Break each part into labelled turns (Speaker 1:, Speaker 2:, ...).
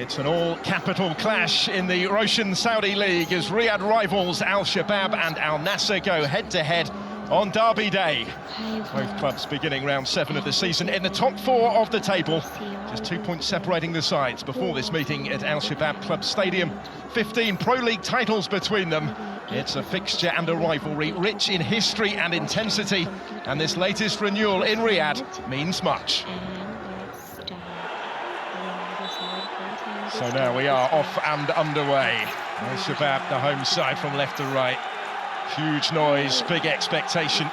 Speaker 1: It's an all-capital clash in the Rosh Saudi League as Riyadh rivals Al-Shabab and Al-Nassr go head-to-head on Derby Day. Both clubs beginning round 7 of the season in the top 4 of the table. Just 2 points separating the sides before this meeting at Al-Shabab Club Stadium. 15 Pro League titles between them. It's a fixture and a rivalry rich in history and intensity, and this latest renewal in Riyadh means much. So now we are off and underway. Al-Shabab, the home side from left to right. Huge noise, big expectation.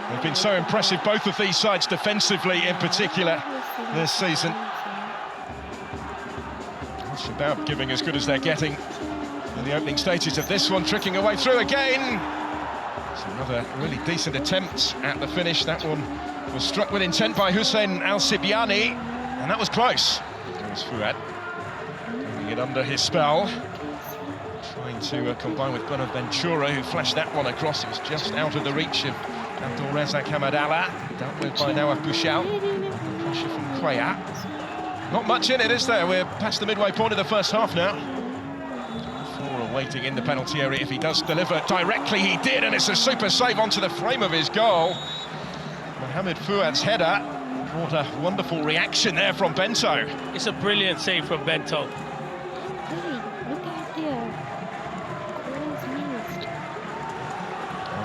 Speaker 1: They've been so impressive, both of these sides defensively in particular this season. Al-Shabab giving as good as they're getting in the opening stages of this one, tricking away through again. It's another really decent attempt at the finish. That one was struck with intent by Hussein Al-Sibiani, and that was close. There's Fuad, getting it under his spell. Trying to combine with Bonaventura, who flashed that one across. It was just out of the reach of Abdul Razak Hamadallah, dealt with by Nawaf Bouchal. Pressure from Quaya. Not much in it, is there? We're past the midway point of the first half now. Four waiting in the penalty area. If he does deliver directly, he did, and it's a super save onto the frame of his goal. Mohamed Fuad's header brought a wonderful reaction there from Bento.
Speaker 2: It's a brilliant save from Bento.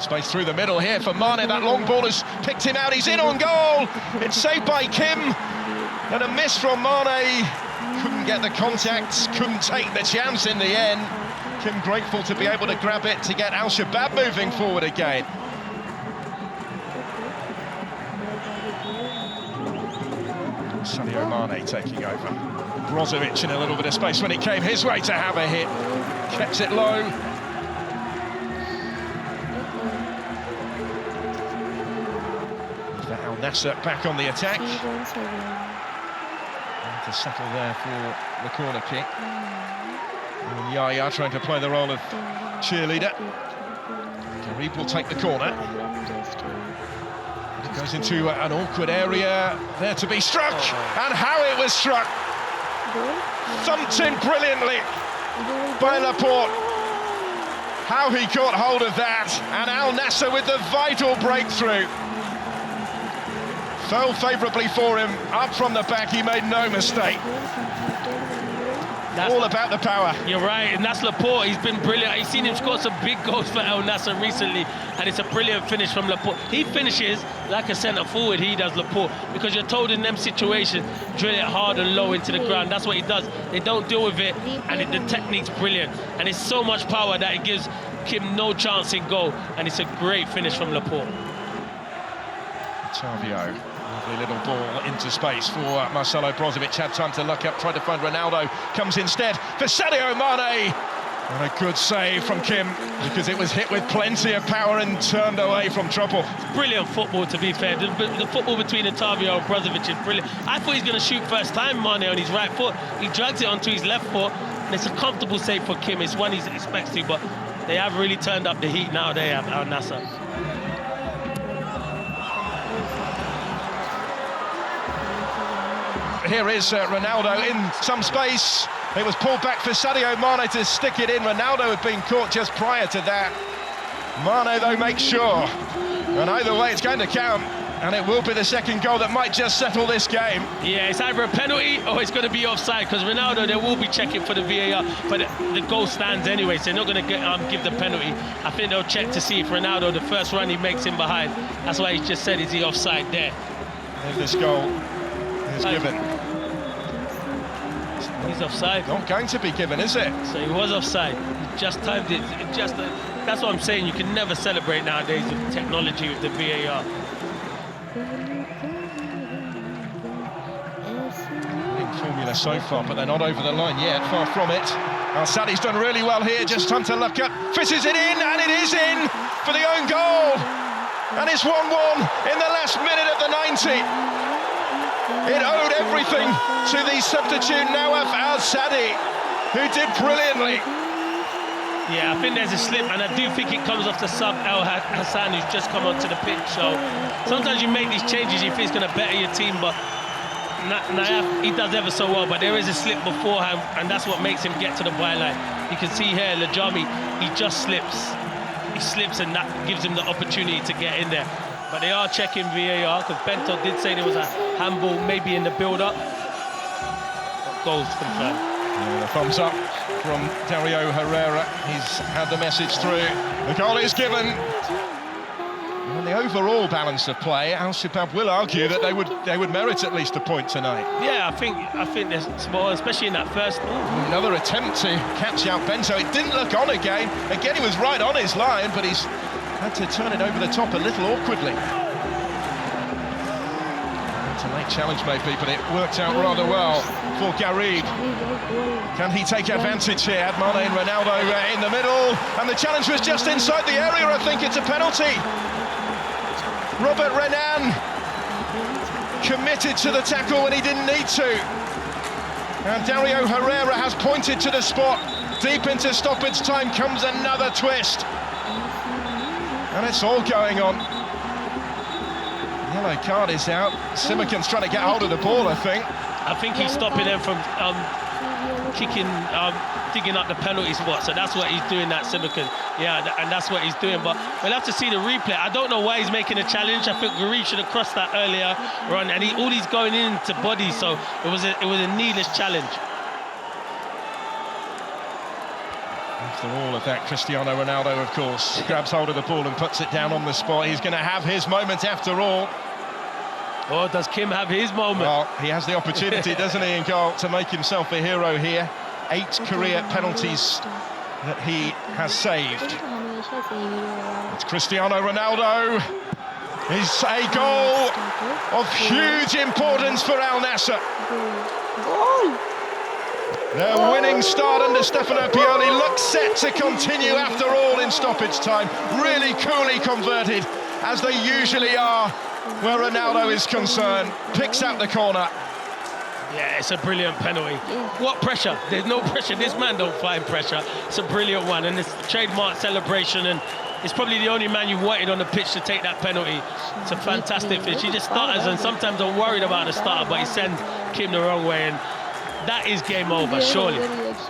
Speaker 1: Space through the middle here for Mane. That long ball has picked him out. He's in on goal. It's saved by Kim. And a miss from Mane. Couldn't get the contact, couldn't take the chance in the end. Kim grateful to be able to grab it to get Al-Shabab moving forward again. Sadio Mane taking over. Brozovic in a little bit of space when it came his way to have a hit. Kept it low. Al-Nassr back on the attack. And to settle there for the corner kick. And Yaya trying to play the role of cheerleader. Garib will take the corner. It goes into an awkward area there to be struck. And how it was struck! Thumped in brilliantly by Laporte. How he got hold of that. And Al-Nassr with the vital breakthrough. Fell favourably for him, up from the back, he made no mistake. That's all about the power.
Speaker 2: You're right, and that's Laporte. He's been brilliant. I've seen him score some big goals for Al-Nassr recently, and it's a brilliant finish from Laporte. He finishes like a centre forward, he does, Laporte, because you're told in them situations, drill it hard and low into the ground. That's what he does. They don't deal with it, and the technique's brilliant. And it's so much power that it gives Kim no chance in goal, and it's a great finish from Laporte.
Speaker 1: Tavio. Lovely little ball into space for Marcelo Brozovic. Had time to look up, tried to find Ronaldo. Comes instead for Sadio Mane. And a good save from Kim, because it was hit with plenty of power and turned away from trouble.
Speaker 2: Brilliant football, to be fair. The football between Tavio and Brozovic is brilliant. I thought he's going to shoot first time, Mane, on his right foot. He drags it onto his left foot, and it's a comfortable save for Kim. It's one he expects to, but they have really turned up the heat now, they have, Al-Nassr.
Speaker 1: Here is Ronaldo in some space. It was pulled back for Sadio Mane to stick it in. Ronaldo had been caught just prior to that. Mane, though, makes sure. And either way, it's going to count. And it will be the second goal that might just settle this game.
Speaker 2: Yeah, it's either a penalty or it's going to be offside, because Ronaldo, they will be checking for the VAR. But the goal stands anyway, so they're not going to give the penalty. I think they'll check to see if Ronaldo, the first run he makes in behind. That's why he just said, is he offside there?
Speaker 1: If this goal is given.
Speaker 2: He's offside.
Speaker 1: Not going to be given, is it?
Speaker 2: So he was offside. He just timed it. That's what I'm saying. You can never celebrate nowadays with technology with the VAR.
Speaker 1: In formula so far, but they're not over the line yet. Far from it. Al-Sadi's done really well here. Just time to look up. Fishes it in, and it is in for the own goal. And it's 1-1 in the last minute of the 90. It owed everything to the substitute Nawaf Al-Sadi, who did brilliantly.
Speaker 2: Yeah, I think there's a slip, and I do think it comes off the sub El Hassan, who's just come onto the pitch. So sometimes you make these changes, you think it's going to better your team, but Naif, he does ever so well, but there is a slip beforehand, and that's what makes him get to the byline. You can see here, Lajami, he just slips. He slips, and that gives him the opportunity to get in there. But they are checking VAR, because Bento did say there was a handball maybe in the build-up. Goals confirmed.
Speaker 1: A thumbs up from Dario Herrera. He's had the message through. The goal is given. And the overall balance of play, Al-Shabab will argue that they would merit at least a point tonight.
Speaker 2: Yeah, I think there's small, especially in that first.
Speaker 1: Another attempt to catch out Bento. It didn't look on again. Again, he was right on his line, but he's had to turn it over the top a little awkwardly. It's a late challenge maybe, but it worked out rather well for Garib. Can he take advantage here? Admane and Ronaldo in the middle, and the challenge was just inside the area. I think it's a penalty. Robert Renan committed to the tackle when he didn't need to. And Dario Herrera has pointed to the spot. Deep into stoppage time comes another twist. And it's all going on. Yellow card is out. Simakan's trying to get hold of the ball, I think.
Speaker 2: I think he's stopping them from digging up the penalty spot, so that's what he's doing, that Simakan. Yeah, and that's what he's doing, but we'll have to see the replay. I don't know why he's making a challenge. I think Garib should have crossed that earlier on, and all he's going into body, so it was a needless challenge.
Speaker 1: After all of that, Cristiano Ronaldo, of course, grabs hold of the ball and puts it down on the spot. He's going to have his moment after all.
Speaker 2: Or does Kim have his moment?
Speaker 1: Well, he has the opportunity, doesn't he, in goal, to make himself a hero here. 8 career penalties that he has saved. It's Cristiano Ronaldo. It's a goal of huge importance for Al-Nassr. Their winning start under Stefano Pioli looks set to continue after all in stoppage time. Really coolly converted, as they usually are, where Ronaldo is concerned. Picks out the corner.
Speaker 2: Yeah, it's a brilliant penalty. What pressure? There's no pressure. This man don't find pressure. It's a brilliant one, and it's a trademark celebration, and it's probably the only man you wanted on the pitch to take that penalty. It's a fantastic finish. He just stutters, and sometimes I'm worried about the stutter, but he sends Kim the wrong way, and that is game over, surely. That's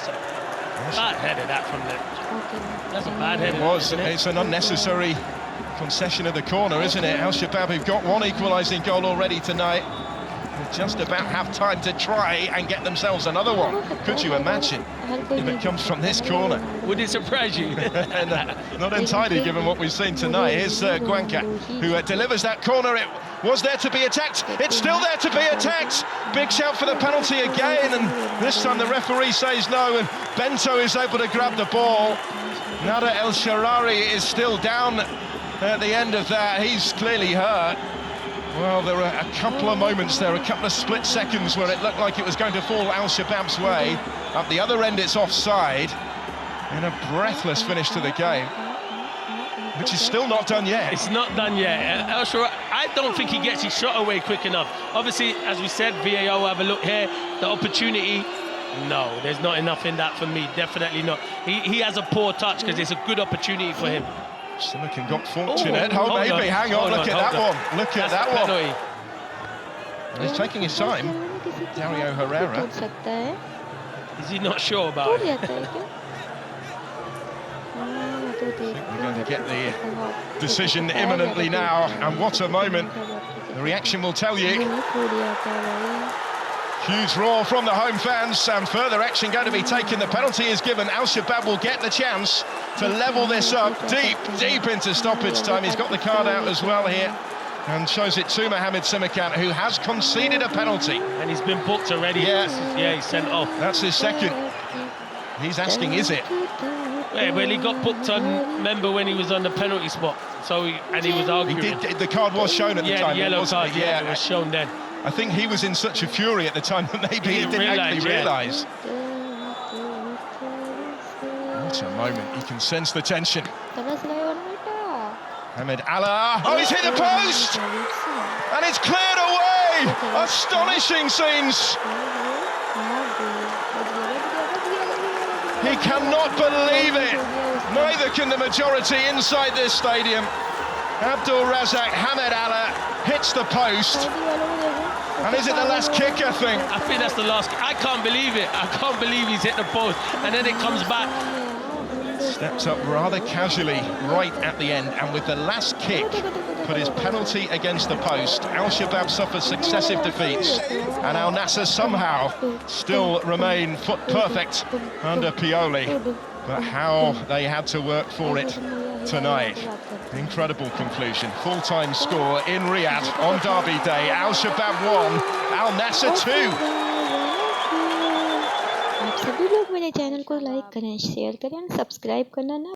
Speaker 2: a bad header, that from the... That's a bad header.
Speaker 1: It was. It's an unnecessary concession of the corner, isn't it? Al-Shabab have got one equalising goal already tonight. They just about have time to try and get themselves another one. Could you imagine if it comes from this corner?
Speaker 2: Would it surprise you?
Speaker 1: Not entirely, given what we've seen tonight. Here's Guanca, who delivers that corner. It was there to be attacked. It's still there to be attacked. Big shout for the penalty again, and this time the referee says no, and Bento is able to grab the ball. Nada El Sharari is still down at the end of that. He's clearly hurt. Well, there were a couple of moments there, a couple of split seconds where it looked like it was going to fall Al-Shabab's way. At the other end, it's offside. And a breathless finish to the game, which is still not done yet.
Speaker 2: It's not done yet. I don't think he gets his shot away quick enough. Obviously, as we said, VAR will have a look here. The opportunity, no, there's not enough in that for me, definitely not. He has a poor touch because it's a good opportunity for him.
Speaker 1: Simakan got fortunate. Maybe, hang on, look at that one. Look at that one. He's taking his time. Dario Herrera.
Speaker 2: Is he not sure about it?
Speaker 1: I think we're going to get the decision imminently now, and what a moment. The reaction will tell you. Huge roar from the home fans, and further action going to be taken. The penalty is given. Al-Shabab will get the chance to level this up deep into stoppage time. He's got the card out as well here, and shows it to Mohamed Simakan, who has conceded a penalty.
Speaker 2: And he's been booked already. Yeah, he's sent off.
Speaker 1: That's his second. He's asking, is it?
Speaker 2: Yeah, well, he got booked on, remember, when he was on the penalty spot. So, and he was arguing.
Speaker 1: The card was shown at the time.
Speaker 2: The yellow card, yeah, it was shown then.
Speaker 1: I think he was in such a fury at the time that maybe he didn't actually realise. What a moment. You can sense the tension. Ahmed Allah. Oh, he's hit the post! And it's cleared away! Astonishing scenes! He cannot believe it. Neither can the majority inside this stadium. Abdul Razak Hamed Allah hits the post. And is it the last kick, I think?
Speaker 2: I think that's the last. I can't believe it. I can't believe he's hit the post and then it comes back.
Speaker 1: Steps up rather casually right at the end, and with the last kick put his penalty against the post. Al-Shabab suffers successive defeats, and Al-Nassr somehow still remain foot perfect under Pioli. But how they had to work for it tonight. Incredible conclusion. Full-time score in Riyadh on Derby Day. Al-Shabab 1, Al-Nassr 2.
Speaker 3: आप सभी लोग मेरे channel को like करें, share करें और subscribe करना ना